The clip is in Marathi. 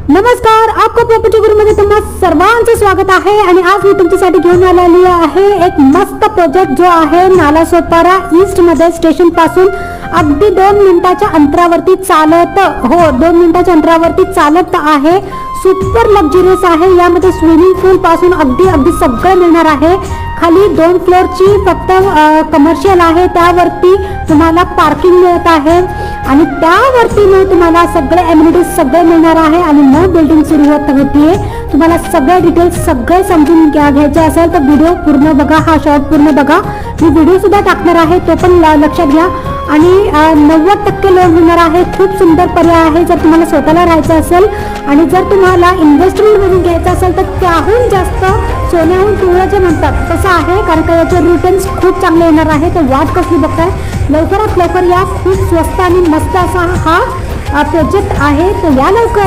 नमस्कार, आपका प्रॉपर्टी गुरुमध्ये तुम्हा सर्वांचं स्वागत आहे. आणि आज मी तुमच्यासाठी घेऊन आलेली आहे एक मस्त प्रोजेक्ट जो आहे नालासोपारा ईस्ट मध्ये स्टेशन पासून अगदी 2 मिनिटाच्या अंतरावरती चालत 2 मिनिटाच्या अंतरावरती चालत आहे. सुपर लक्झरियस आहे. यामध्ये स्विमिंग पूल पासून अगदी सगळं मिळणार आहे. खाली 2 फ्लोअरची फक्त कमर्शियल आहे. त्यावरती तुम्हाला पार्किंग मिळत आहे आणि त्यावरती मग तुम्हाला सगळे एम्युनिटीज सगळे मिळणार आहे. आणि मग बिल्डिंग सुरू होतीये. तुम्हाला सगळे डिटेल्स सगळे समजून घ्यायचे असेल तर व्हिडिओ पूर्ण बघा. हा शॉर्ट पूर्ण बघा. मी व्हिडिओ सुद्धा टाकणार आहे, तो पण लक्षात घ्या. आणि 90% लोन होणार आहे. खूप सुंदर पर्याय आहे जर तुम्हाला स्वतःला राहायचं असेल. आणि जर तुम्हाला इन्व्हेस्टमेंट म्हणून घ्यायचं असेल तर त्याहून जास्त सोन्याहून पिवळं जे म्हणतात तसं आहे. कारण का याचे रिटर्न्स खूप चांगले येणार आहे. तर वाट कसली बघताय, लवकरात लवकर या. खूप स्वस्त आणि मस्त असा हा प्रोजेक्ट आहे. तर या लवकर.